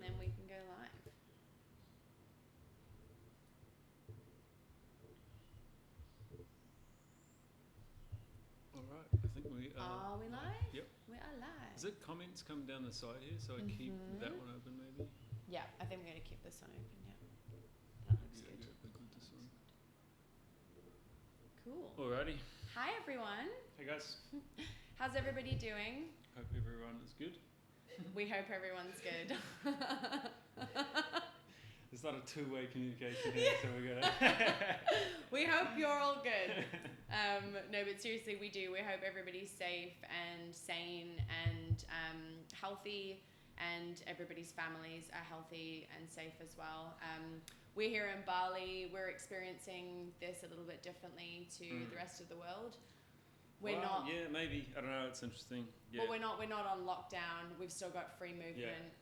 then we can go live. Alright, I think we are. Are we live? Yep. We are live. Is it comments come down the side here, so I keep that one open maybe? Yeah, I think we're going to keep this one open, yeah. That looks good. Yeah, big with this one. Cool. Alrighty. Hi everyone. Hey guys. How's everybody doing? Hope everyone is good. We hope everyone's good. It's not a two-way communication here, so we're gonna. We hope you're all good. No, but seriously, we do. We hope everybody's safe and sane and healthy, and everybody's families are healthy and safe as well. We're here in Bali. We're experiencing this a little bit differently to the rest of the world. We're not. Yeah, maybe. I don't know. It's interesting. Yeah. Well, we're not on lockdown. We've still got free movement.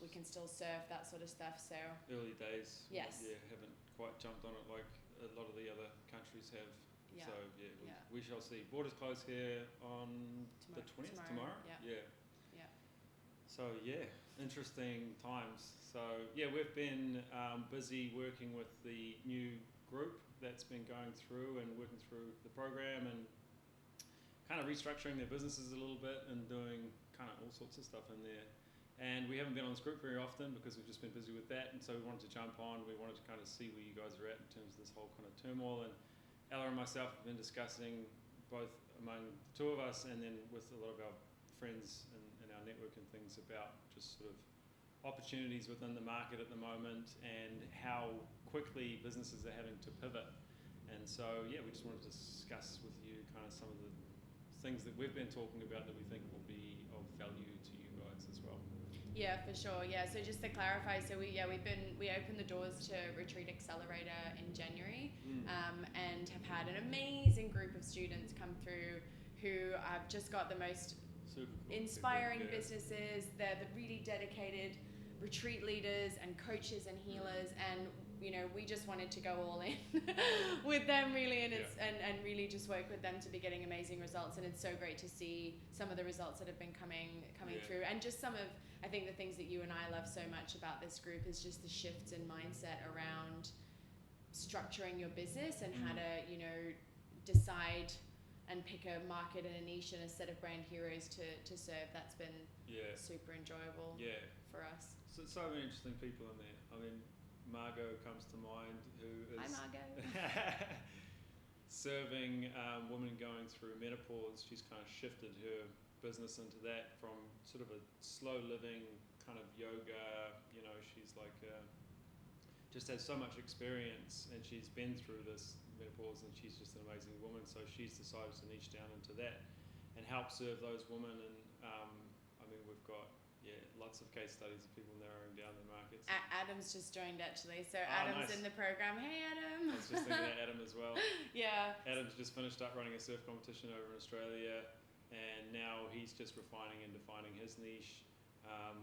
We can still surf, that sort of stuff. So early days. Yes. Yeah, haven't quite jumped on it like a lot of the other countries have. Yeah. So we shall see. Borders close here on the 20th tomorrow. Yeah. So interesting times. So we've been busy working with the new group that's been going through and working through the program and kind of restructuring their businesses a little bit and doing kind of all sorts of stuff in there. And we haven't been on this group very often because we've just been busy with that, and so we wanted to jump on. We wanted to kind of see where you guys are at in terms of this whole kind of turmoil. And Ella and myself have been discussing, both among the two of us and then with a lot of our friends and our network and things, about just sort of opportunities within the market at the moment and how quickly businesses are having to pivot. And so we just wanted to discuss with you kind of some of the things that we've been talking about that we think will be of value to you guys as well. Yeah, for sure. Yeah, so just to clarify, so we opened the doors to Retreat Accelerator in January, and have had an amazing group of students come through who have just got the most super cool inspiring businesses. They're the really dedicated retreat leaders and coaches and healers, and we just wanted to go all in with them really, and and really just work with them to be getting amazing results. And it's so great to see some of the results that have been coming through, and just some of, I think, the things that you and I love so much about this group is just the shifts in mindset around structuring your business and how to decide and pick a market and a niche and a set of brand heroes to serve. That's been super enjoyable for us. So many interesting people in there. I mean, Margot comes to mind, who is Hi, Margot. serving women going through menopause. She's kind of shifted her business into that from sort of a slow living kind of yoga. She's like just has so much experience, and she's been through this menopause, and she's just an amazing woman. So she's decided to niche down into that and help serve those women. And I mean, we've got lots of case studies of people narrowing down their markets. Adam's just joined actually, so Adam's in the program. Hey Adam. I was just thinking of Adam as well. Yeah. Adam's just finished up running a surf competition over in Australia, and now he's just refining and defining his niche.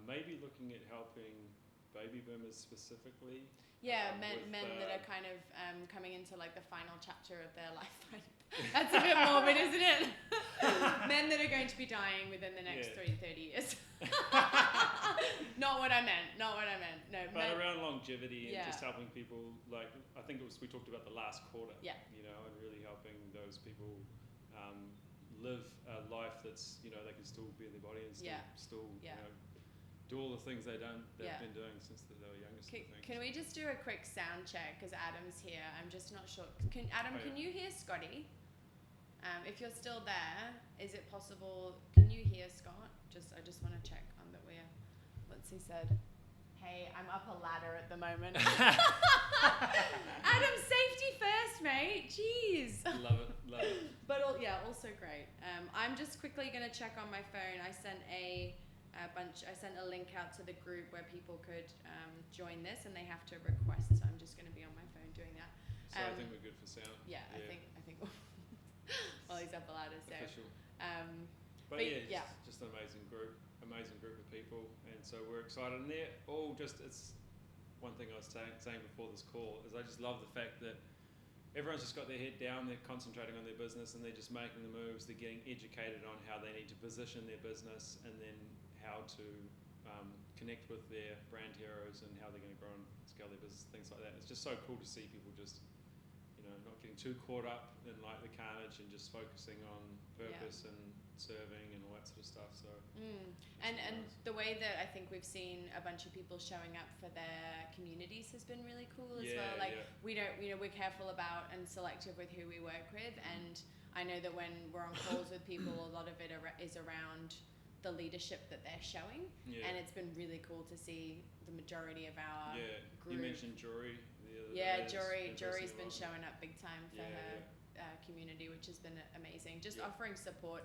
Maybe looking at helping baby boomers specifically. Yeah, men that are kind of coming into like the final chapter of their life. That's a bit morbid, isn't it? Men that are going to be dying within the next 30 years. Not what I meant. No, but around longevity and just helping people, like I think we talked about the last quarter. Yeah. And really helping those people live a life that's they can still be in their body and still do all the things they've been doing since they were youngest. Can we just do a quick sound check, because Adam's here? I'm just not sure. Can you hear Scotty? If you're still there, is it possible? Can you hear Scott? I just want to check on that we're. What's he said? Hey, I'm up a ladder at the moment. Adam, safety first, mate. Jeez. Love it. But also great. I'm just quickly going to check on my phone. I sent a link out to the group where people could join this, and they have to request. So I'm just going to be on my phone doing that. So I think we're good for sound. Yeah, I think. Well, he's up a ladder, so. Official. But just an amazing group of people, and so we're excited. And they're all it's one thing I was saying before this call is I just love the fact that everyone's just got their head down, they're concentrating on their business, and they're just making the moves. They're getting educated on how they need to position their business, and then how to connect with their brand heroes and how they're going to grow and scale their business, things like that. It's just so cool to see people just, not getting too caught up in like the carnage and just focusing on purpose and serving and all that sort of stuff. So and the way that I think we've seen a bunch of people showing up for their communities has been really cool as well. Like we don't, we're careful about and selective with who we work with, and I know that when we're on calls with people, a lot of it is around the leadership that they're showing, and it's been really cool to see the majority of our group. You mentioned Jory the other day. Jory's been showing up big time for her community, which has been amazing. Just offering support,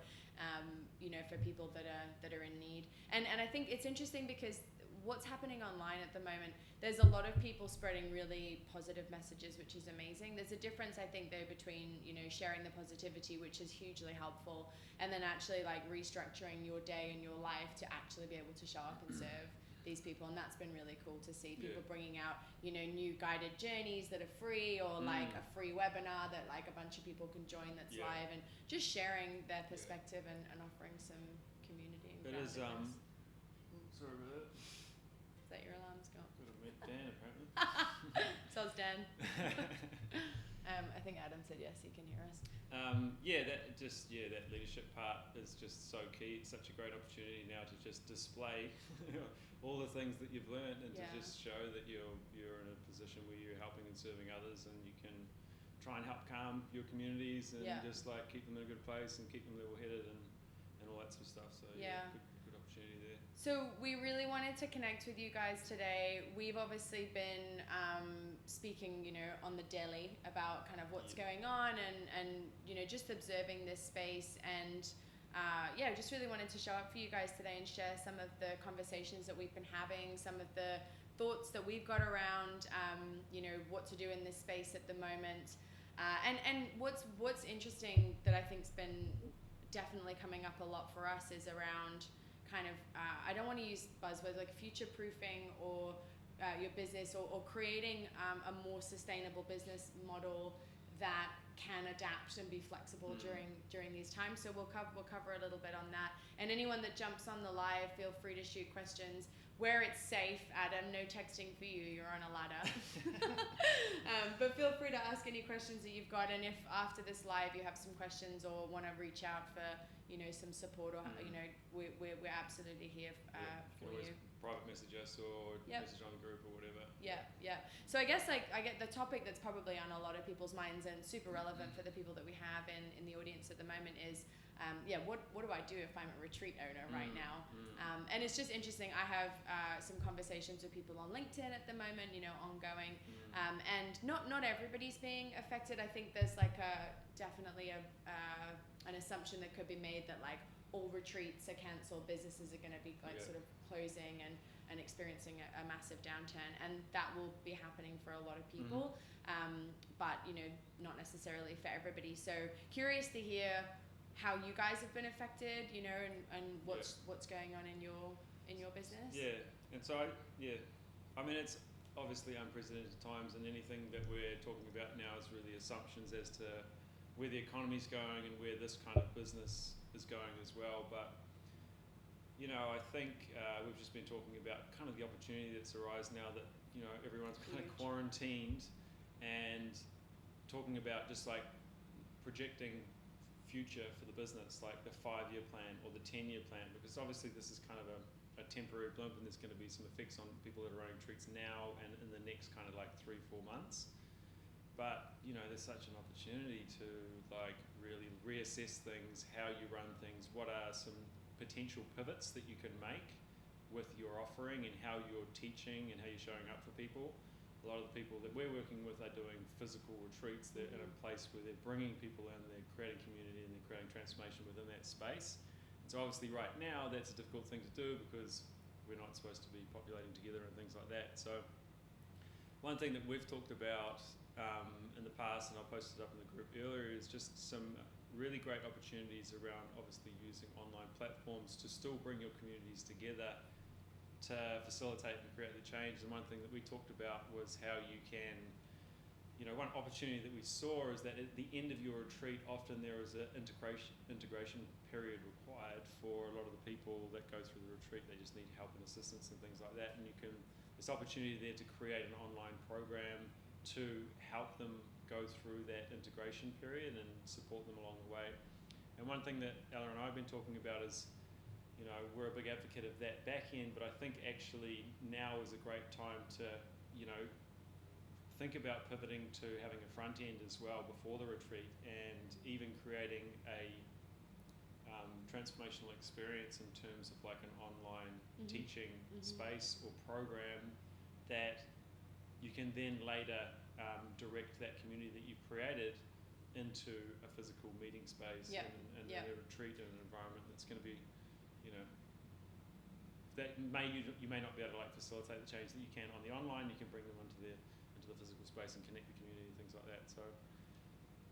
for people that are in need. And I think it's interesting because what's happening online at the moment, there's a lot of people spreading really positive messages, which is amazing. There's a difference, I think, though, between, sharing the positivity, which is hugely helpful, and then actually like restructuring your day and your life to actually be able to show up and serve these people. And that's been really cool to see people bringing out, new guided journeys that are free, or like a free webinar that like a bunch of people can join that's live, and just sharing their perspective and offering some community. And it is, sorry about that. Is that your alarm's gone? Could have met Dan apparently. So it's Dan. I think Adam said yes, he can hear us. That leadership part is just so key. It's such a great opportunity now to just display all the things that you've learned, and to just show that you're in a position where you're helping and serving others, and you can try and help calm your communities and just like keep them in a good place and keep them level-headed and all that sort of stuff. So good opportunity there. So we really wanted to connect with you guys today. We've obviously been speaking, on the daily about kind of what's going on, and just observing this space, and just really wanted to show up for you guys today and share some of the conversations that we've been having, some of the thoughts that we've got around, what to do in this space at the moment. And what's interesting that I think's been definitely coming up a lot for us is around kind of, I don't want to use buzzwords like future-proofing or your business, or creating a more sustainable business model that can adapt and be flexible during these times. So we'll cover a little bit on that. And anyone that jumps on the live, feel free to shoot questions. Where it's safe, Adam, no texting for you, you're on a ladder. But feel free to ask any questions that you've got, and if after this live you have some questions or want to reach out for some support, or we're absolutely here for you. Private message us or message on the group or whatever. So I guess I get the topic that's probably on a lot of people's minds and super relevant for the people that we have in the audience at the moment is what do I do if I'm a retreat owner right now? And it's just interesting. I have some conversations with people on LinkedIn at the moment, ongoing, and not everybody's being affected. I think there's like definitely an assumption that could be made that like all retreats are cancelled, businesses are going to be like sort of closing and experiencing a massive downturn, and that will be happening for a lot of people, but not necessarily for everybody. So curious to hear how you guys have been affected, and what's going on in your business. And so I mean, it's obviously unprecedented times, and anything that we're talking about now is really assumptions as to where the economy's going and where this kind of business is going as well. But I think we've just been talking about kind of the opportunity that's arisen now that everyone's kind of quarantined, and talking about just like projecting future for the business, like the 5-year plan or the 10-year plan, because obviously this is kind of a temporary blimp, and there's going to be some effects on people that are running retreats now and in the next kind of like 3-4 months. But there's such an opportunity to like really reassess things, how you run things, what are some potential pivots that you can make with your offering and how you're teaching and how you're showing up for people. A lot of the people that we're working with are doing physical retreats. They're in a place where they're bringing people in, they're creating community, and they're creating transformation within that space. And so obviously right now that's a difficult thing to do because we're not supposed to be populating together and things like that. So one thing that we've talked about in the past, and I posted up in the group earlier, is just some really great opportunities around obviously using online platforms to still bring your communities together to facilitate and create the change. And one thing that we talked about was how you can, one opportunity that we saw is that at the end of your retreat, often there is an integration period required for a lot of the people that go through the retreat, they just need help and assistance and things like that, and there's opportunity there to create an online program to help them go through that integration period and support them along the way. And one thing that Ella and I have been talking about is, we're a big advocate of that back end, but I think actually now is a great time to, think about pivoting to having a front end as well before the retreat, and even creating a transformational experience in terms of like an online teaching space or program that you can then later direct that community that you've created into a physical meeting space and a retreat in an environment that's going to be, that you may not be able to like facilitate the change that you can on the online. You can bring them into the physical space and connect the community and things like that. So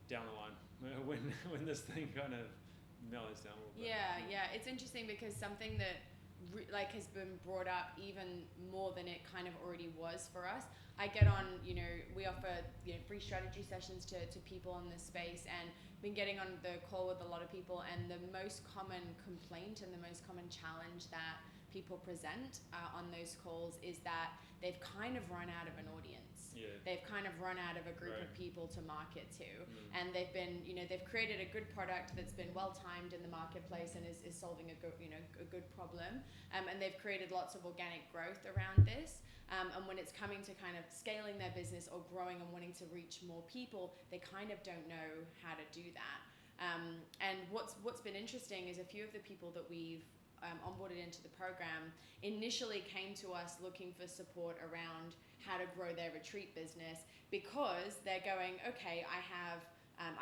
down the line, when this thing kind of mellows down a little bit. Yeah, it's interesting because something that has been brought up even more than it kind of already was for us. I get on, we offer free strategy sessions to people in this space, and been getting on the call with a lot of people, and the most common complaint and the most common challenge that people present on those calls is that they've kind of run out of an audience. Yeah. They've kind of run out of a group of people to market to, and they've been, they've created a good product that's been well timed in the marketplace and is solving a good problem, and they've created lots of organic growth around this. And when it's coming to kind of scaling their business or growing and wanting to reach more people, they kind of don't know how to do that. And what's been interesting is a few of the people that we've onboarded into the program initially came to us looking for support around how to grow their retreat business, because they're going, okay, I have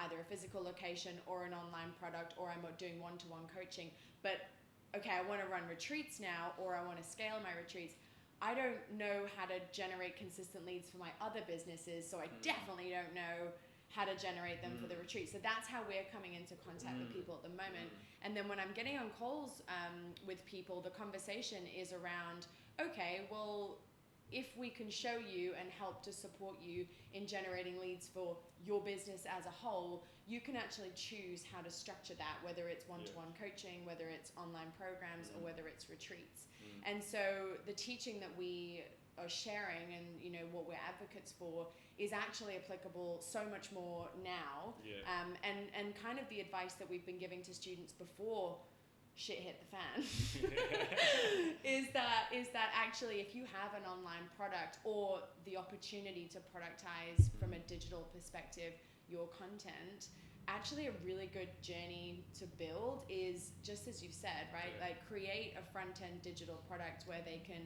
either a physical location or an online product, or I'm doing one-to-one coaching, but okay, I want to run retreats now, or I want to scale my retreats. I don't know how to generate consistent leads for my other businesses, so I definitely don't know how to generate them for the retreat. So that's how we're coming into contact with people at the moment. And then when I'm getting on calls with people, the conversation is around, okay, well, if we can show you and help to support you in generating leads for your business as a whole, you can actually choose how to structure that, whether it's one-to-one coaching, whether it's online programs, or whether it's retreats. And so the teaching that we are sharing and what we're advocates for is actually applicable so much more now. And kind of the advice that we've been giving to students before shit hit the fan is that actually, if you have an online product or the opportunity to productize from a digital perspective your content, actually a really good journey to build is just as you've said, right? Like create a front-end digital product where they can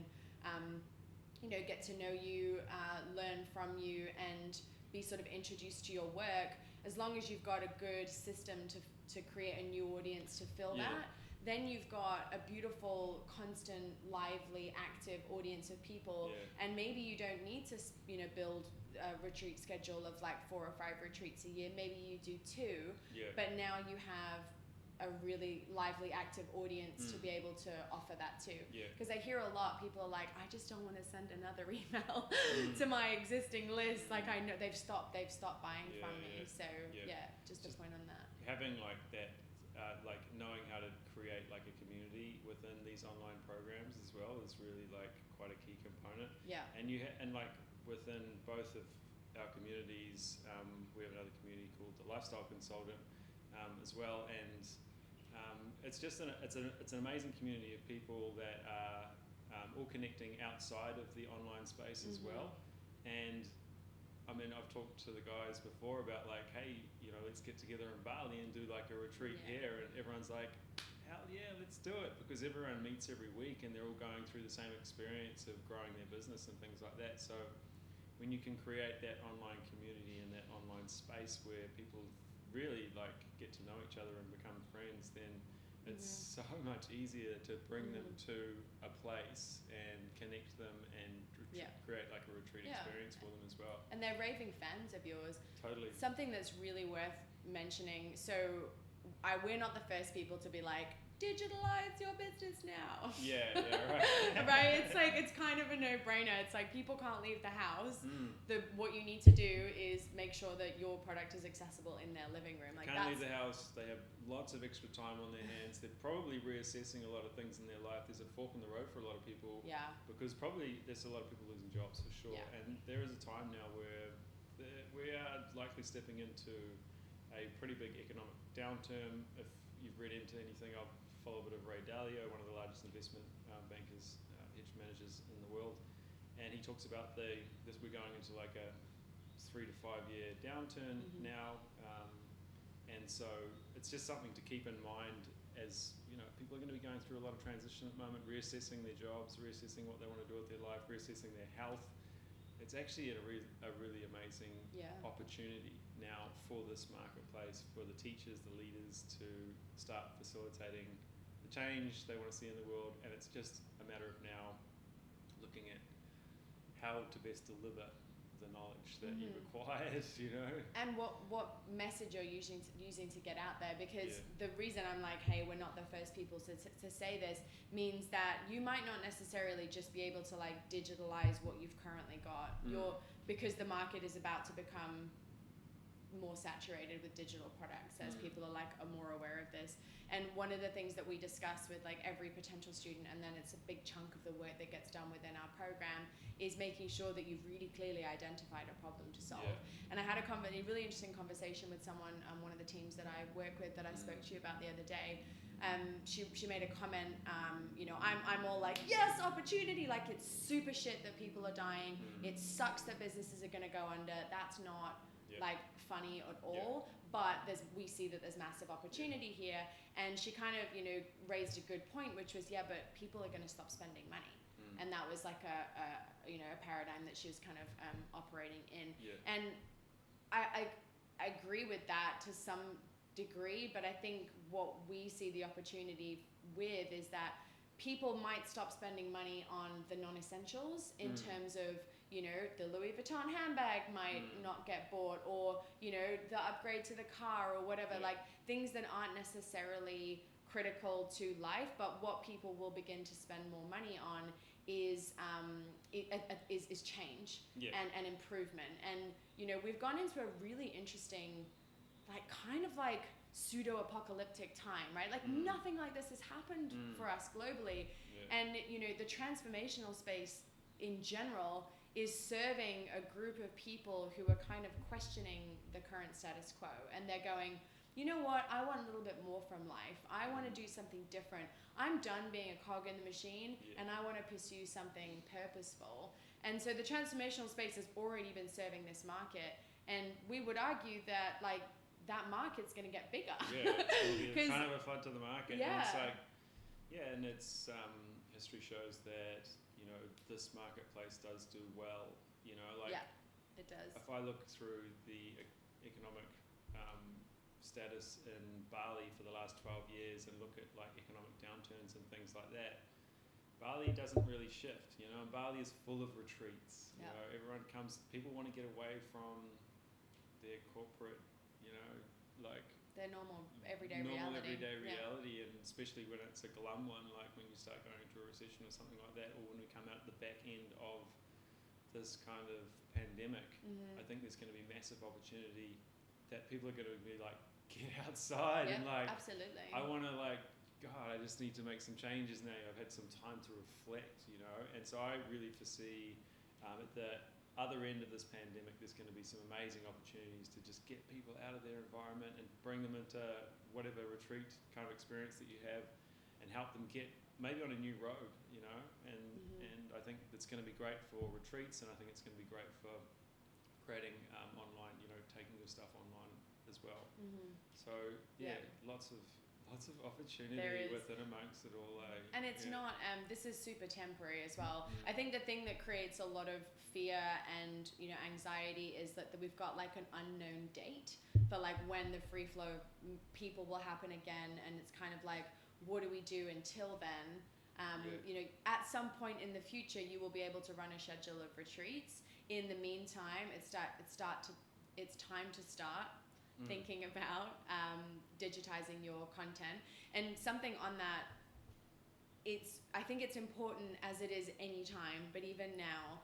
get to know you, learn from you, and be sort of introduced to your work. As long as you've got a good system to create a new audience to fill that, then you've got a beautiful, constant, lively, active audience of people. And maybe you don't need to build a retreat schedule of like 4 or 5 retreats a year. Maybe you do 2, but now you have a really lively, active audience to be able to offer that to. Because I hear a lot, people are like, I just don't want to send another email to my existing list. Like I know they've stopped buying from me. So just a point on that. Having like that, like knowing how to create like a community within these online programs as well is really like quite a key component. And and like within both of our communities, we have another community called the Lifestyle Consultant as well, and it's just it's an amazing community of people that are all connecting outside of the online space as well. And I mean, I've talked to the guys before about like, hey, let's get together in Bali and do like a retreat here, and everyone's like, hell yeah, let's do it, because everyone meets every week and they're all going through the same experience of growing their business and things like that. So when you can create that online community and that online space where people really like get to know each other and become friends, then it's so much easier to bring them to a place and connect them and create like a retreat experience for them as well. And they're raving fans of yours. Totally. Something that's really worth mentioning. So we're not the first people to be like, digitalize your business now. Yeah, right. Right? It's like, it's kind of a no-brainer. It's like, people can't leave the house. What you need to do is make sure that your product is accessible in their living room. Like, can't leave the house. They have lots of extra time on their hands. They're probably reassessing a lot of things in their life. There's a fork in the road for a lot of people. Yeah. Because probably there's a lot of people losing jobs for sure. Yeah. And there is a time now where we are likely stepping into a pretty big economic downturn. If you've read into anything, I'll follow a bit of Ray Dalio, one of the largest investment bankers, hedge managers in the world, and he talks about we're going into like a 3 to 5 year downturn now, and so it's just something to keep in mind. As you know, people are going to be going through a lot of transition at the moment, reassessing their jobs, reassessing what they want to do with their life, reassessing their health. It's actually a really amazing opportunity now for this marketplace, for the teachers, the leaders, to start facilitating the change they want to see in the world. And it's just a matter of now looking at how to best deliver the knowledge that you required, you know. And what message you're using to get out there, because the reason I'm like, hey, we're not the first people to say this, means that you might not necessarily just be able to like digitalize what you've currently got. Because the market is about to become more saturated with digital products as people are more aware of this. And one of the things that we discuss with like every potential student, and then it's a big chunk of the work that gets done within our program, is making sure that you've really clearly identified a problem to solve. And I had a really interesting conversation with someone, one of the teams that I work with, that I spoke to you about the other day. She made a comment, you know, I'm all like, yes, opportunity, like it's super shit that people are dying. It sucks that businesses are gonna go under. That's not like funny at all, but we see that there's massive opportunity here. And she kind of, you know, raised a good point, which was, but people are gonna stop spending money. And that was like a paradigm that she was kind of operating in. And I agree with that to some degree, but I think what we see the opportunity with is that people might stop spending money on the non-essentials in terms of, you know, the Louis Vuitton handbag might not get bought, or, you know, the upgrade to the car or whatever, like things that aren't necessarily critical to life, but what people will begin to spend more money on is change and improvement. And, you know, we've gone into a really interesting, like kind of like pseudo-apocalyptic time, right? Like nothing like this has happened for us globally. And, you know, the transformational space in general is serving a group of people who are kind of questioning the current status quo. And they're going, you know what, I want a little bit more from life. I want to do something different. I'm done being a cog in the machine, and I want to pursue something purposeful. And so the transformational space has already been serving this market. And we would argue that, like, that market's going to get bigger. Yeah, it's going to be kind of a flood to the market. Yeah. And it's like, and it's, history shows that, you know, this marketplace does do well, you know, like. Yeah, it does. If I look through the economic status in Bali for the last 12 years and look at like economic downturns and things like that, Bali doesn't really shift, you know. Bali is full of retreats, you know, everyone comes, people want to get away from their corporate, you know, like their normal everyday reality, and especially when it's a glum one, like when you start going into a recession or something like that, or when we come out the back end of this kind of pandemic. I think there's going to be massive opportunity that people are going to be like, get outside and like, absolutely. I want to like, God, I just need to make some changes now. I've had some time to reflect, you know. And so I really foresee at the other end of this pandemic, there's going to be some amazing opportunities to just get people out of their environment and bring them into whatever retreat kind of experience that you have, and help them get maybe on a new road, you know. And I think it's going to be great for retreats, and I think it's going to be great for creating online, you know, taking your stuff online as well. So lots of opportunity within amongst it all. And it's not, this is super temporary as well. I think the thing that creates a lot of fear and, you know, anxiety is that we've got like an unknown date for like when the free flow of people will happen again. And it's kind of like, what do we do until then? You know, at some point in the future, you will be able to run a schedule of retreats. In the meantime, it's time to start, thinking about digitizing your content. And something on that, I think it's important as it is any time, but even now,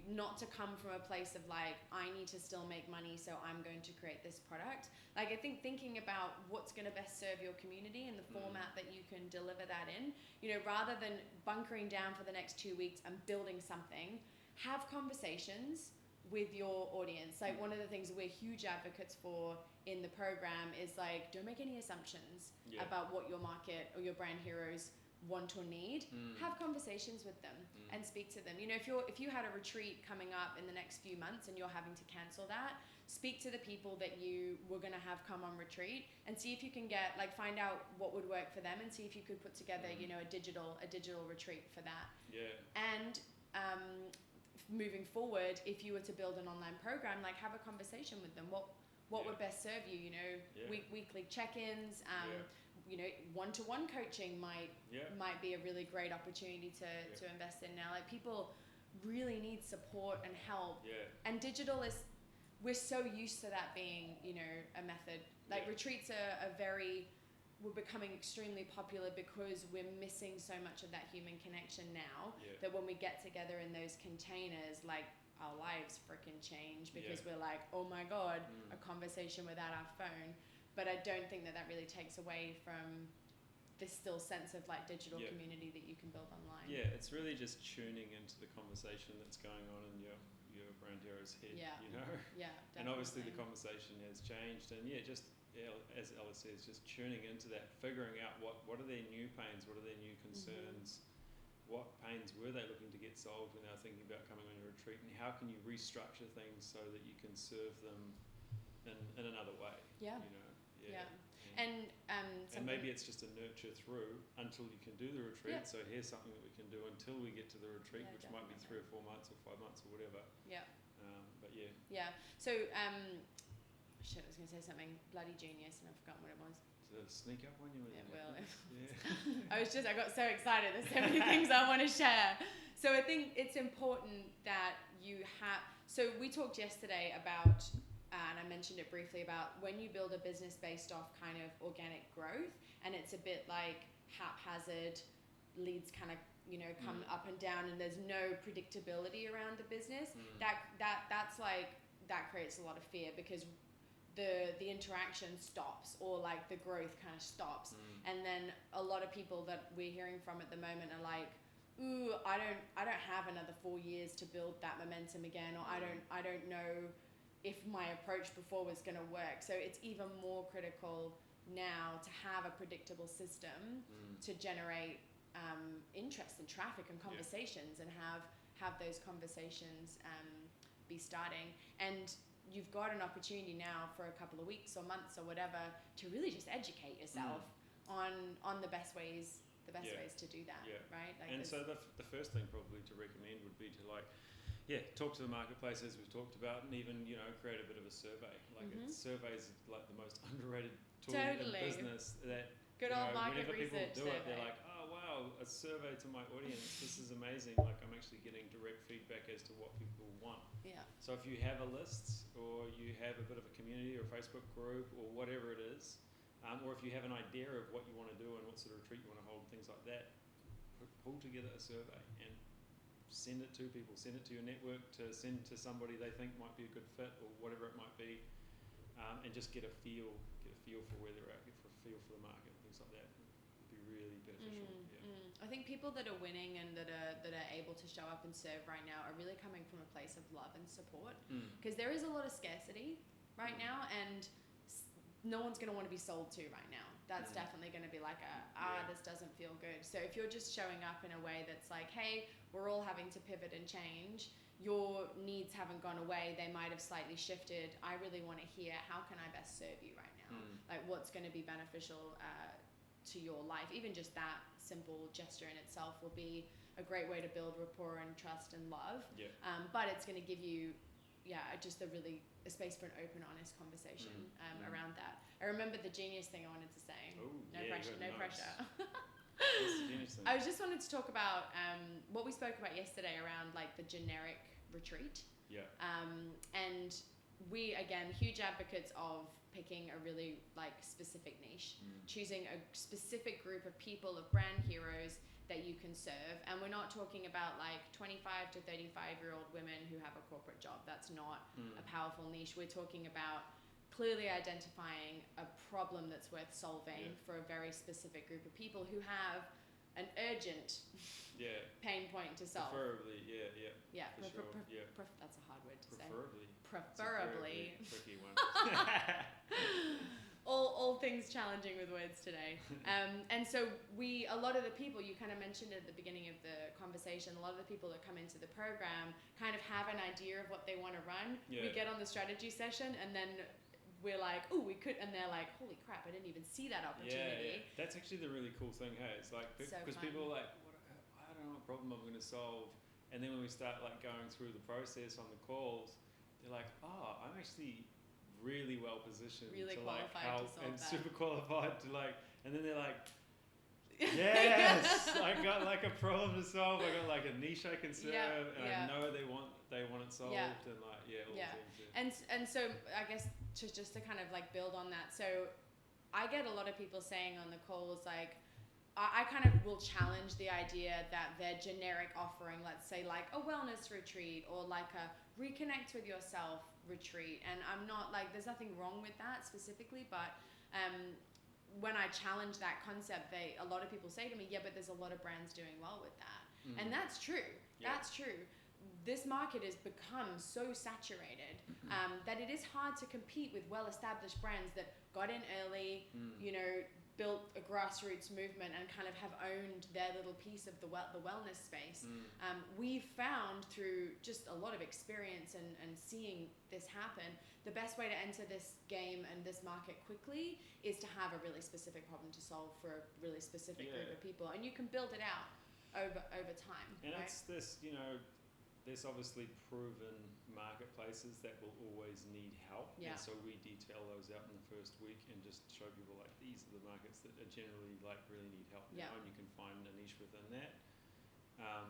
not to come from a place of like, I need to still make money, so I'm going to create this product. Like, I think thinking about what's going to best serve your community and the format that you can deliver that in, you know, rather than bunkering down for the next 2 weeks and building something, have conversations with your audience. Like, one of the things we're huge advocates for in the program is like, don't make any assumptions about what your market or your brand heroes want or need. Have conversations with them and speak to them. You know, if you had a retreat coming up in the next few months and you're having to cancel that, speak to the people that you were going to have come on retreat and see if you can get, like, find out what would work for them and see if you could put together, you know, a digital retreat for that. And moving forward, if you were to build an online program, like, have a conversation with them. What would best serve you? You know, weekly check-ins. You know, one-to-one coaching might be a really great opportunity to invest in now. Like, people really need support and help. And digital is, we're so used to that being, you know, a method. Like, retreats we're becoming extremely popular because we're missing so much of that human connection now, that when we get together in those containers, like, our lives freaking change because we're like, oh my God, a conversation without our phone. But I don't think that really takes away from this still sense of like digital community that you can build online. Yeah, it's really just tuning into the conversation that's going on in your brand hero's head, you know? Yeah, definitely. And obviously the conversation has changed, and just as Ella says, just tuning into that, figuring out what are their new pains, what are their new concerns, what pains were they looking to get solved when they were thinking about coming on a retreat, and how can you restructure things so that you can serve them in another way, you know? And maybe it's just a nurture through until you can do the retreat. So here's something that we can do until we get to the retreat, which might be 3 or 4 months or 5 months or whatever. But so shit, I was going to say something bloody genius and I've forgotten what it was. Did it sneak up on you? I got so excited. There's so many things I want to share. So I think it's important that you have. So we talked yesterday about. And I mentioned it briefly about when you build a business based off kind of organic growth, and it's a bit like haphazard, leads kind of, you know, come up and down, and there's no predictability around the business. That's like, that creates a lot of fear because the interaction stops, or like the growth kind of stops. And then a lot of people that we're hearing from at the moment are like, ooh, I don't have another 4 years to build that momentum again, or I don't know if my approach before was going to work. So it's even more critical now to have a predictable system to generate interest and traffic and conversations, and have those conversations be starting. And you've got an opportunity now for a couple of weeks or months or whatever to really just educate yourself on the best ways to do that, right? Like, and so the first thing probably to recommend would be to talk to the marketplace, as we've talked about, and even, you know, create a bit of a survey. Like, surveys like the most underrated tool in business. That good old market whenever people research do survey. it, they're like, oh wow, a survey to my audience. This is amazing. Like, I'm actually getting direct feedback as to what people want. So if you have a list, or you have a bit of a community or a Facebook group or whatever it is, or if you have an idea of what you want to do and what sort of retreat you want to hold, things like that, pull together a survey and send it to people, send it to your network, to send to somebody they think might be a good fit or whatever it might be, and just get a feel for where they're at, get a feel for the market, things like that. Would be really beneficial. I think people that are winning and that are able to show up and serve right now are really coming from a place of love and support, because there is a lot of scarcity right now, and no one's going to want to be sold to right now. That's definitely going to be like this doesn't feel good. So if you're just showing up in a way that's like, hey, we're all having to pivot and change, your needs haven't gone away, they might have slightly shifted. I really want to hear, how can I best serve you right now? Like, what's going to be beneficial to your life? Even just that simple gesture in itself will be a great way to build rapport and trust and love. But it's going to give you just a space for an open, honest conversation around that. I remember the genius thing I wanted to say. No pressure. I just wanted to talk about what we spoke about yesterday around like the generic retreat. And we, again, huge advocates of picking a really like specific niche, choosing a specific group of people, of brand heroes that you can serve. And we're not talking about like 25 to 35-year-old women who have a corporate job. That's not a powerful niche. We're talking about clearly identifying a problem that's worth solving for a very specific group of people who have an urgent pain point to solve. Preferably, that's a hard word to say. Preferably. It's a tricky one. all things challenging with words today. And so a lot of the people, you kind of mentioned at the beginning of the conversation, a lot of the people that come into the program kind of have an idea of what they want to run. We get on the strategy session and then we're like, oh, we could, and they're like, holy crap, I didn't even see that opportunity. Yeah. That's actually the really cool thing, hey? It's like, because people are like, I don't know what problem I'm going to solve. And then when we start like going through the process on the calls, they're like, oh, I'm actually really well positioned to like help and super qualified to like, and then they're like, yes, I got like a problem to solve. I got like a niche I can serve, and I know they want it solved, and like all things. And so I guess just to kind of like build on that. So I get a lot of people saying on the calls like, I kind of will challenge the idea that their generic offering, let's say like a wellness retreat or like a reconnect with yourself retreat, and I'm not like, there's nothing wrong with that specifically, but when I challenge that concept, a lot of people say to me, yeah, but there's a lot of brands doing well with that. And that's true. That's true. This market has become so saturated that it is hard to compete with well-established brands that got in early, built a grassroots movement and kind of have owned their little piece of the wellness space. We've found through just a lot of experience and seeing this happen, the best way to enter this game and this market quickly is to have a really specific problem to solve for a really specific group of people, and you can build it out over time. And it's this, there's obviously proven marketplaces that will always need help. And so we detail those out in the first week and just show people like, these are the markets that are generally like really need help now, and you can find a niche within that. I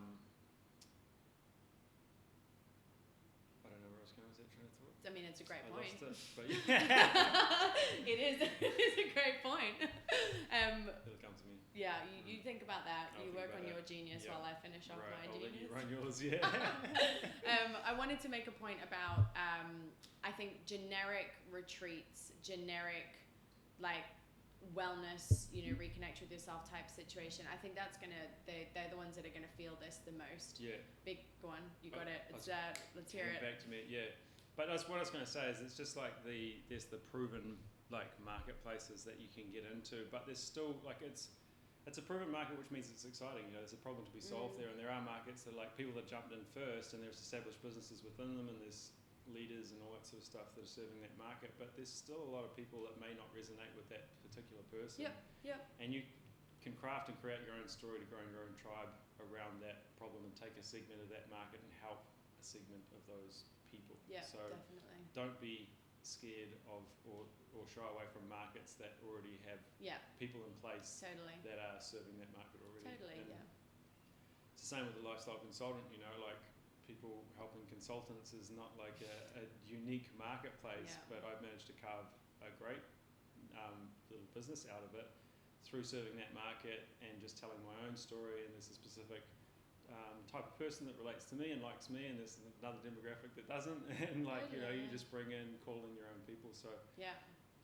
don't know where I was going with that train of thought. I mean, it's a great point. I lost it, but it is a great point. It'll come to me. Yeah, you think about that. I'll you work on your that. genius while I finish off my I'll genius. Let you run yours, I wanted to make a point about, I think generic retreats, generic like wellness, reconnect with yourself type situation. I think that's they're the ones that are gonna feel this the most. Yeah. Big, go on, you got it. It's let's hear it. Back to me, yeah. But that's what I was going to say is it's just like there's the proven like marketplaces that you can get into, but there's still like it's a proven market, which means it's exciting. There's a problem to be solved there, and there are markets that like people that jumped in first, and there's established businesses within them, and there's leaders and all that sort of stuff that are serving that market. But there's still a lot of people that may not resonate with that particular person. Yep. And you can craft and create your own story to grow your own tribe around that problem, and take a segment of that market and help a segment of those people. Yeah, so definitely. Don't be scared of or shy away from markets that already have people in place that are serving that market already. It's the same with the lifestyle consultant, like people helping consultants is not like a unique marketplace, but I've managed to carve a great little business out of it through serving that market and just telling my own story, and there's a specific type of person that relates to me and likes me, and there's another demographic that doesn't, and like you just bring in, call in your own people. So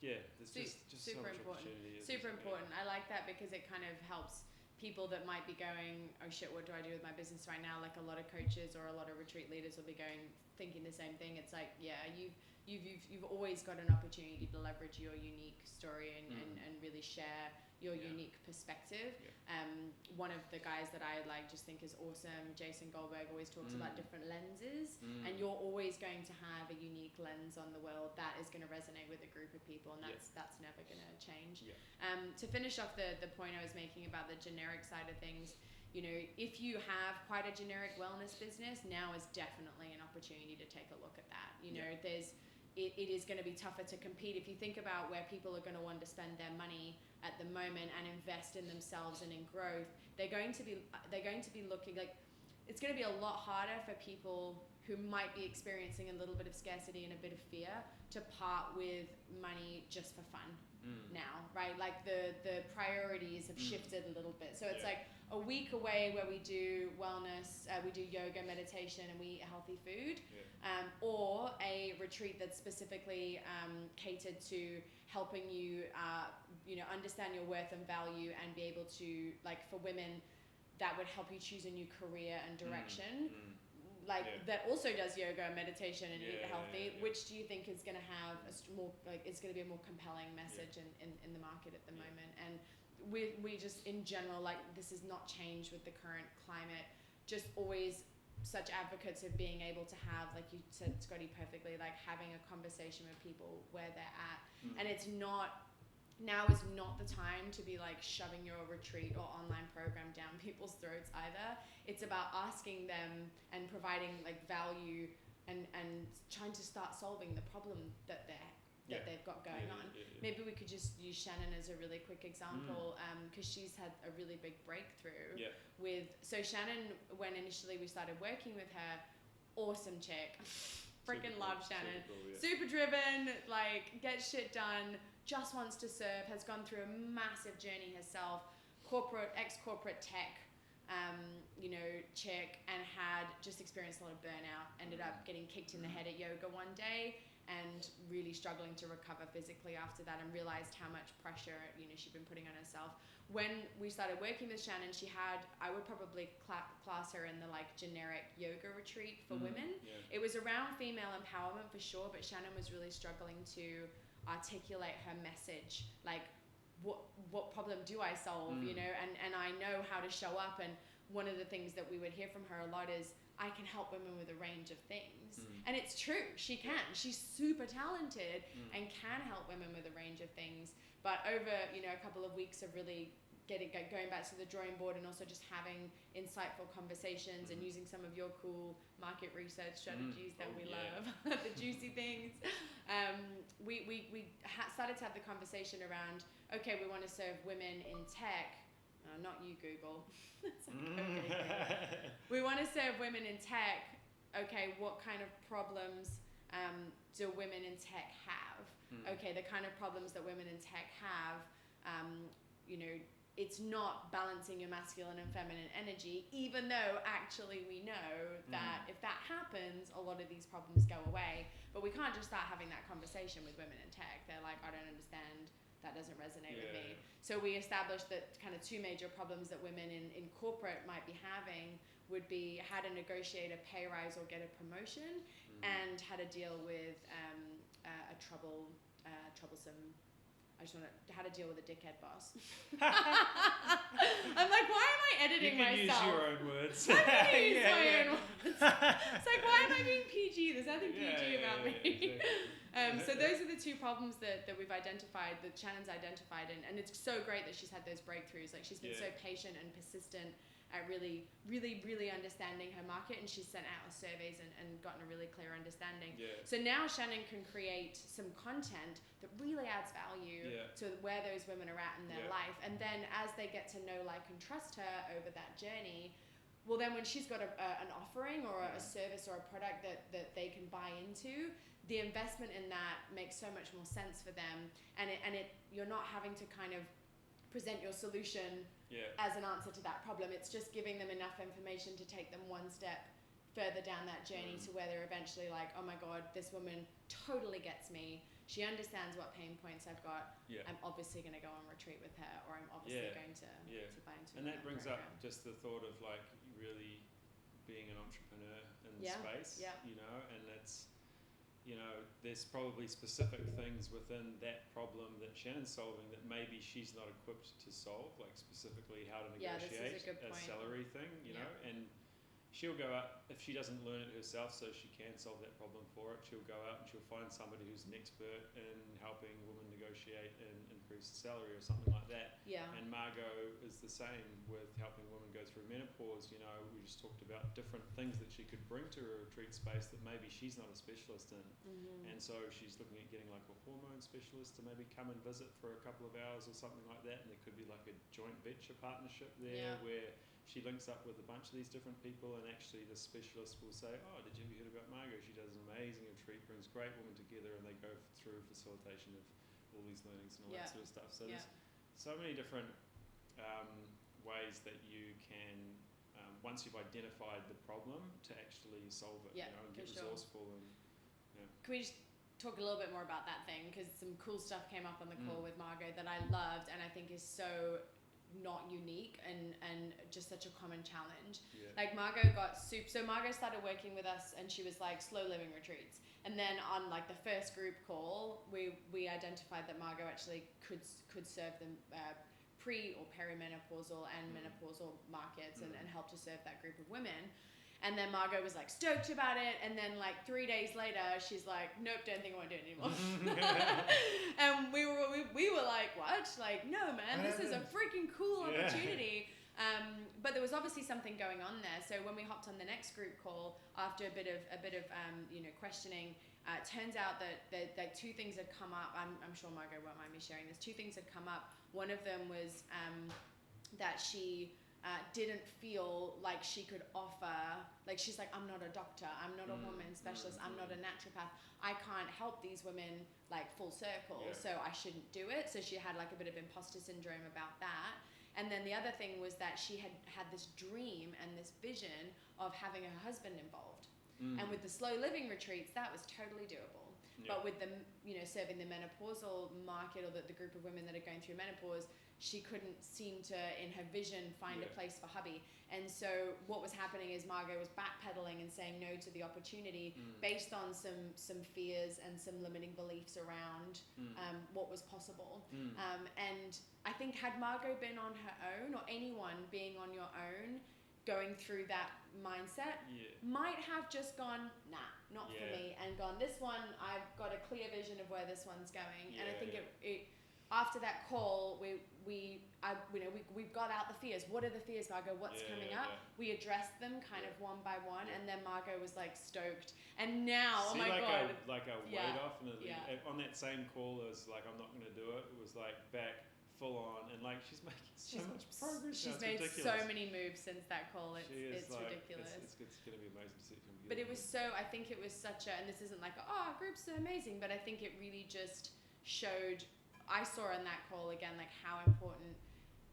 there's just so much opportunity. Super important. I like that because it kind of helps people that might be going, oh shit, what do I do with my business right now? Like a lot of coaches or a lot of retreat leaders will be thinking the same thing. It's like, you've always got an opportunity to leverage your unique story and really share your unique perspective. One of the guys that I just think is awesome, Jason Goldberg, always talks about different lenses, and you're always going to have a unique lens on the world that is going to resonate with a group of people, and that's never going to change. To finish off the point I was making about the generic side of things, if you have quite a generic wellness business, now is definitely an opportunity to take a look at that. It is going to be tougher to compete. If you think about where people are going to want to spend their money at the moment and invest in themselves and in growth, they're going to be looking like, it's going to be a lot harder for people who might be experiencing a little bit of scarcity and a bit of fear to part with money just for fun now, right? Like the priorities have shifted a little bit. So it's like a week away where we do wellness, we do yoga, meditation, and we eat healthy food, or a retreat that's specifically catered to helping you, understand your worth and value and be able to, like for women, that would help you choose a new career and direction. That also does yoga, meditation, and eat healthy. Which do you think is going to have it's going to be a more compelling message in the market at the moment? And we just in general, like, this has not changed with the current climate. Just always such advocates of being able to have, like you said, Scotty, perfectly, like having a conversation with people where they're at, and it's not. Now is not the time to be like shoving your retreat or online program down people's throats either. It's about asking them and providing like value and trying to start solving the problem that they've got going on. Maybe we could just use Shannon as a really quick example, because she's had a really big breakthrough so Shannon, when initially we started working with her, awesome chick, freaking love Shannon, super driven, like gets shit done, just wants to serve, has gone through a massive journey herself, ex-corporate tech, chick, and had just experienced a lot of burnout, ended up getting kicked in the head at yoga one day and really struggling to recover physically after that, and realized how much pressure, she'd been putting on herself. When we started working with Shannon, she had, I would probably class her in the like generic yoga retreat for women. It was around female empowerment for sure, but Shannon was really struggling to articulate her message, like what problem do I solve, and I know how to show up. And one of the things that we would hear from her a lot is, I can help women with a range of things. And it's true, she can. She's super talented and can help women with a range of things. But over a couple of weeks of really going back to the drawing board, and also just having insightful conversations and using some of your cool market research strategies that we love, the juicy things, we started to have the conversation around, okay, we want to serve women in tech. Not you, Google. It's like, okay, Google. We want to serve women in tech. Okay, what kind of problems do women in tech have? Okay, the kind of problems that women in tech have, it's not balancing your masculine and feminine energy, even though actually we know that if that happens, a lot of these problems go away. But we can't just start having that conversation with women in tech. They're like, I don't understand, that doesn't resonate with me. So we established that kind of two major problems that women in corporate might be having would be how to negotiate a pay rise or get a promotion, and how to deal with a troublesome, how to deal with a dickhead boss. I'm like, why am I editing myself? You can use your own words. I'm going to use my own words. It's like, why am I being PG? There's nothing PG about me. Exactly. So those are the two problems that we've identified, that Shannon's identified, and it's so great that she's had those breakthroughs. Like, she's been so patient and persistent at really, really, really understanding her market, and she's sent out surveys and gotten a really clear understanding. So now Shannon can create some content that really adds value to where those women are at in their life, and then as they get to know, like, and trust her over that journey, well, then when she's got an offering or a service or a product that they can buy into, the investment in that makes so much more sense for them, and you're not having to kind of present your solution as an answer to that problem. It's just giving them enough information to take them one step further down that journey to where they're eventually like, oh my God, this woman totally gets me. She understands what pain points I've got. I'm obviously going to go on retreat with her, or I'm obviously going to buy into and that brings program. Up just the thought of like really being an entrepreneur in the space, and that's, there's probably specific things within that problem that Shannon's solving that maybe she's not equipped to solve, like specifically how to negotiate a salary thing, and she'll go out, if she doesn't learn it herself so she can solve that problem for it, she'll go out and she'll find somebody who's an expert in helping women negotiate and increase the salary or something like that. And Margot is the same with helping women go through menopause. We just talked about different things that she could bring to her retreat space that maybe she's not a specialist in. And so she's looking at getting like a hormone specialist to maybe come and visit for a couple of hours or something like that, and there could be like a joint venture partnership there where she links up with a bunch of these different people, and actually the specialist will say, oh, did you ever hear about Margot? She does an amazing retreat, brings great women together, and they go through facilitation of all these learnings and all that sort of stuff. So there's so many different ways that you can, once you've identified the problem, to actually solve it, and get resourceful. And Can we just talk a little bit more about that thing, because some cool stuff came up on the call with Margot that I loved and I think is so not unique and just such a common challenge. Like Margot got so Margot started working with us, and she was like slow living retreats, and then on like the first group call we identified that Margot actually could serve the pre or perimenopausal and menopausal markets and help to serve that group of women. And then Margot was like stoked about it, and then like 3 days later she's like, nope, don't think I want to do it anymore. And we were like, what? Like, no man, this is a freaking cool opportunity. But there was obviously something going on there. So when we hopped on the next group call after a bit of questioning, turns out that two things had come up. I'm sure Margot won't mind me sharing this. Two things had come up. One of them was that she didn't feel like she could offer, like she's like, I'm not a doctor, I'm not a hormone specialist, I'm not a naturopath, I can't help these women like full circle, so I shouldn't do it. So she had like a bit of imposter syndrome about that. And then the other thing was that she had this dream and this vision of having her husband involved. And with the slow living retreats, that was totally doable. But with the, serving the menopausal market, or the group of women that are going through menopause, she couldn't seem to, in her vision, find a place for hubby. And so what was happening is Margot was backpedaling and saying no to the opportunity based on some fears and some limiting beliefs around what was possible. And I think had Margot been on her own, or anyone being on your own, going through that mindset, might have just gone, nah, not for me, and gone, this one, I've got a clear vision of where this one's going. And I think it after that call, we got out the fears. What are the fears, Margot? What's coming up? We addressed them kind of one by one, and then Margot was like stoked. And now, oh my God, like a weight off, and on that same call, it was like, I'm not going to do it. It was like back full on, and like she's making so much progress. She's made so many moves since that call. It's like, ridiculous. It's going to be amazing to see. But it was I think it was such a, and this isn't like, oh, our group's so amazing, but I think it really just showed, I saw in that call again, like how important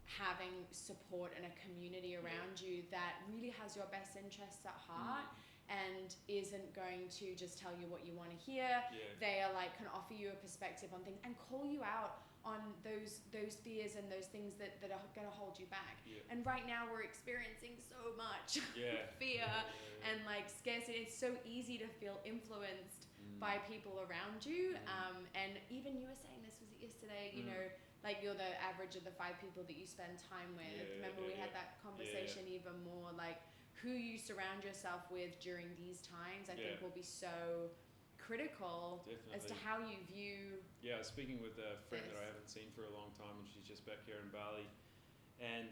having support and a community around you that really has your best interests at heart and isn't going to just tell you what you want to hear. They are like, can offer you a perspective on things and call you out on those fears and those things that are going to hold you back. And right now we're experiencing so much fear and like scarcity. It's so easy to feel influenced by people around you. And even you were saying this, was it yesterday, like you're the average of the 5 people that you spend time with. Remember we had that conversation even more, like who you surround yourself with during these times, I think will be so critical as to how you view. I was speaking with a friend that I haven't seen for a long time, and she's just back here in Bali, and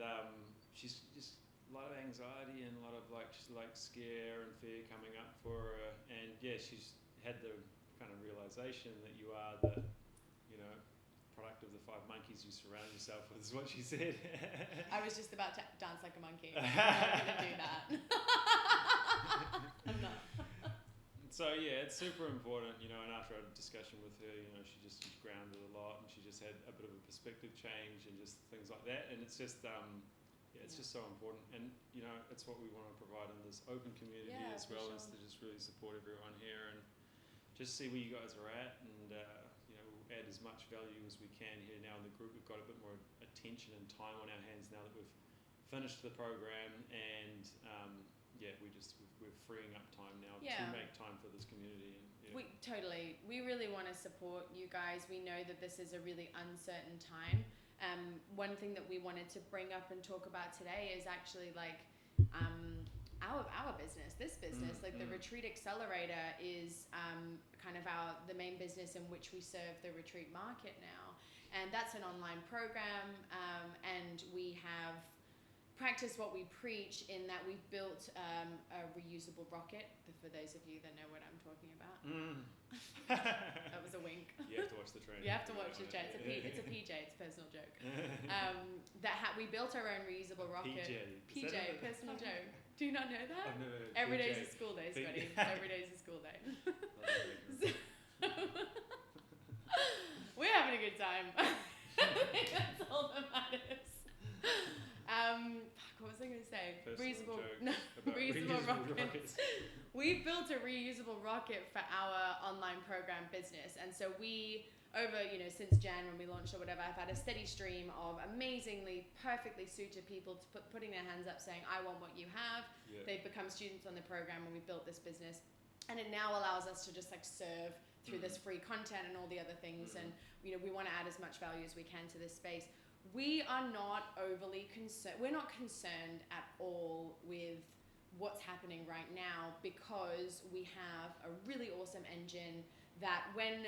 she's just a lot of anxiety and a lot of like scare and fear coming up for her, and she's had the kind of realization that you are the product of the 5 monkeys you surround yourself with, is what she said. I was just about to dance like a monkey. I'm not going to do that. I'm not. So it's super important, and after a discussion with her, she's grounded a lot, and she just had a bit of a perspective change and just things like that, and it's just it's just so important, and it's what we want to provide in this open community as well, is to just really support everyone here and just see where you guys are at, and we'll add as much value as we can here now in the group. We've got a bit more attention and time on our hands now that we've finished the program, and we're freeing up time now to make time for this community. And, we really want to support you guys. We know that this is a really uncertain time. One thing that we wanted to bring up and talk about today is actually like our business, this business, like the Retreat Accelerator is kind of the main business in which we serve the retreat market now. And that's an online program, and we have practice what we preach in that we've built a reusable rocket, for those of you that know what I'm talking about. That was a wink. You have to watch the training. You have to watch the training. It's a PJ, it's a personal joke. We built our own reusable rocket. PJ, personal joke. Do you not know that? I've never heard Every PJ. day's a school day, Scotty. Every day's a school day. We're having a good time. That's all that matters. What was I going to say? Reusable rockets. We've built a reusable rocket for our online program business, and so we, over since Jan when we launched or whatever, I've had a steady stream of amazingly, perfectly suited people to putting their hands up saying, "I want what you have." Yeah. They've become students on the program, and we built this business, and it now allows us to just like serve through this free content and all the other things, and we want to add as much value as we can to this space. We are not overly concerned. We're not concerned at all with what's happening right now, because we have a really awesome engine that when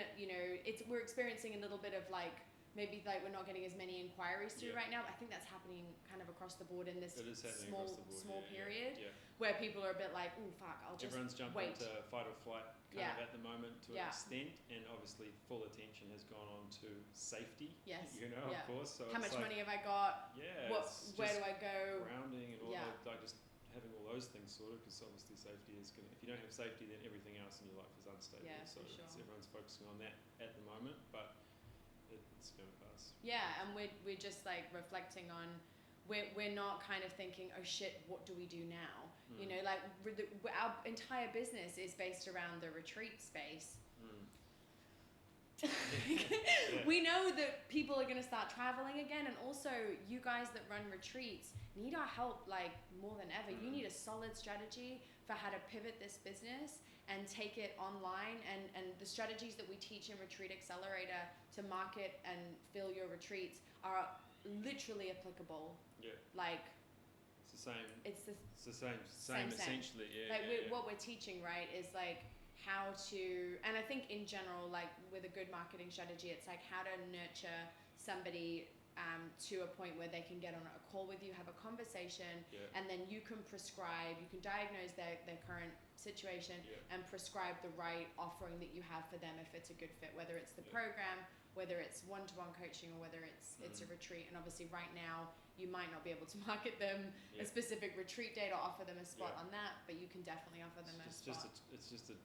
we're experiencing a little bit of like maybe like we're not getting as many inquiries through right now. I think that's happening kind of across the board in this small period where people are a bit like, "Ooh, fuck, I'll just Everyone's jumped wait." into fight or flight kind of at the moment to an extent, and obviously full attention has gone on to safety. Yes. Of course. So how much money have I got? Yeah. Where do I go? Grounding and all like just having all those things sorted, because obviously safety is going to, if you don't have safety, then everything else in your life is unstable. Yeah, so for sure. Everyone's focusing on that at the moment, but it's going to pass. Yeah, and we're just like reflecting on, we're not kind of thinking, "Oh shit, what do we do now?" Like our entire business is based around the retreat space. We know that people are going to start traveling again, and also you guys that run retreats need our help like more than ever. You need a solid strategy for how to pivot this business and take it online, and the strategies that we teach in Retreat Accelerator to market and fill your retreats are literally applicable. Like it's the same essentially. What we're teaching, right, is like how to, and I think in general, like with a good marketing strategy, it's like how to nurture somebody to a point where they can get on a call with you, have a conversation, and then you can diagnose their current situation and prescribe the right offering that you have for them if it's a good fit, whether it's the program, whether it's one-to-one coaching, or whether it's a retreat. And obviously right now you might not be able to market them a specific retreat date or offer them a spot on that, but you can definitely offer them a spot. It's just a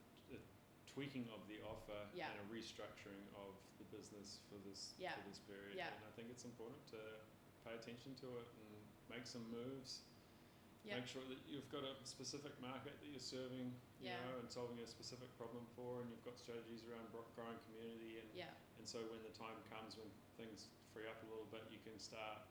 tweaking of the offer and a restructuring of the business for this period. And I think it's important to pay attention to it and make some moves. Make sure that you've got a specific market that you're serving, and solving a specific problem for, and you've got strategies around growing community, and so when the time comes when things free up a little bit, you can start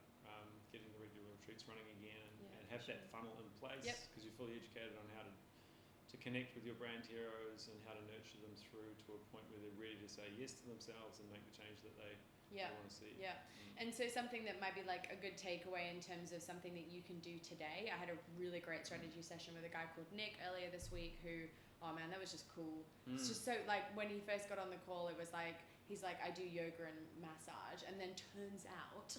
getting the regular retreats running again, and have that funnel in place, because you're fully educated on how to connect with your brand heroes and how to nurture them through to a point where they're ready to say yes to themselves and make the change that they want to see. And so something that might be like a good takeaway in terms of something that you can do today, I had a really great strategy session with a guy called Nick earlier this week who, oh man, that was just cool. It's just so, like, when he first got on the call, it was like, he's like, "I do yoga and massage," and then turns out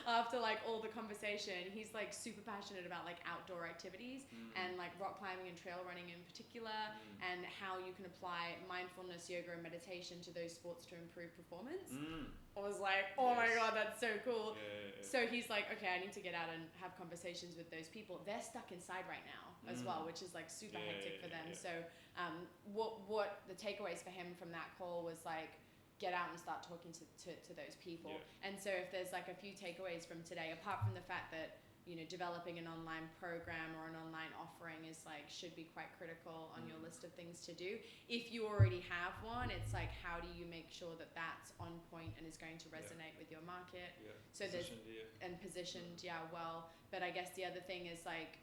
after like all the conversation, he's like super passionate about like outdoor activities and like rock climbing and trail running in particular, and how you can apply mindfulness, yoga, and meditation to those sports to improve performance. I was like, oh my god, that's so cool. So he's like, okay, I need to get out and have conversations with those people. They're stuck inside right now as well, which is like super hectic for them. So what the takeaways for him from that call was like, get out and start talking to those people. And so if there's like a few takeaways from today, apart from the fact that developing an online program or an online offering is like should be quite critical on your list of things to do. If you already have one, it's like, how do you make sure that that's on point and is going to resonate with your market? So positioned well. But I guess the other thing is like,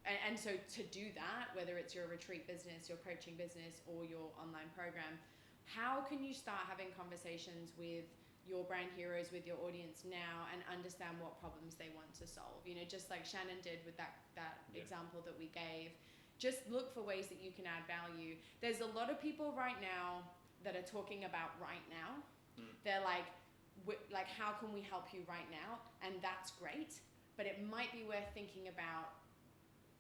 and so to do that, whether it's your retreat business, your coaching business, or your online program, how can you start having conversations with your brand heroes, with your audience now, and understand what problems they want to solve? Just like Shannon did with that example that we gave. Just look for ways that you can add value. There's a lot of people right now that are talking about right now. They're like, how can we help you right now? And that's great. but it might be worth thinking about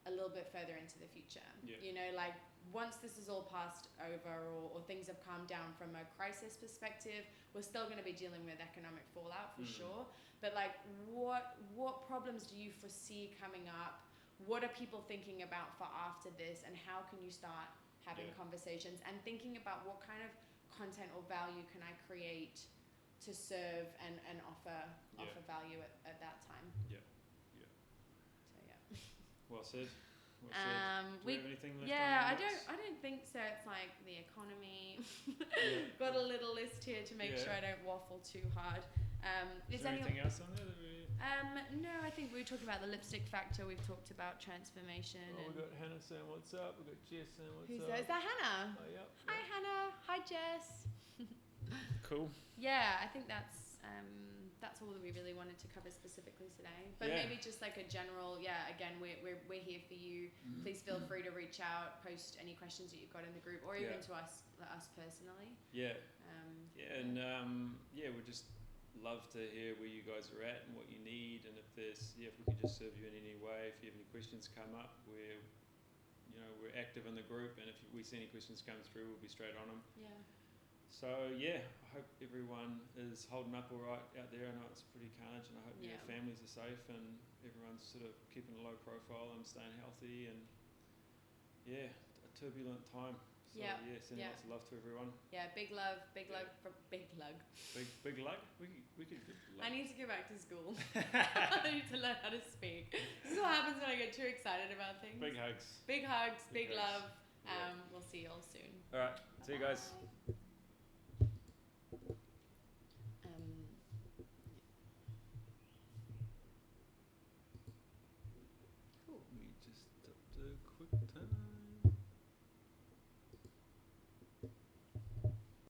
a little bit further into the future. Yeah. You know, like once this is all passed over, or things have calmed down from a crisis perspective, we're still going to be dealing with economic fallout for sure. But like, what problems do you foresee coming up? What are people thinking about for after this, and how can you start having conversations and thinking about what kind of content or value can I create to serve and offer value at that time? Yeah. So yeah. Well said. Do we have anything left? I don't think so. It's like the economy. Got a little list here to make sure I don't waffle too hard. Is there anything else on there that we... No, I think we were talking about the lipstick factor. We've talked about transformation. We've got Hannah saying what's up. We've got Jess saying what's up. Is that Hannah? Oh, yep. Hi Hannah. Hi Jess. Cool. Yeah, I think that's all that we really wanted to cover specifically today. But maybe just like a general, again, we're here for you. Please feel free to reach out, post any questions that you've got in the group, or even to us personally. We'd just love to hear where you guys are at and what you need, and if there's if we can just serve you in any way. If you have any questions come up, we're active in the group, and if we see any questions come through, we'll be straight on them. So I hope everyone is holding up all right out there. I know it's pretty carnage, and I hope your families are safe and everyone's sort of keeping a low profile and staying healthy. And a turbulent time. So sending lots of love to everyone. Big love for Big Lug. Big Lug? We could get lug. I need to go back to school. I need to learn how to speak. This is what happens when I get too excited about things. Big hugs. Big hugs, big love. We'll see you all soon. All right. See you guys.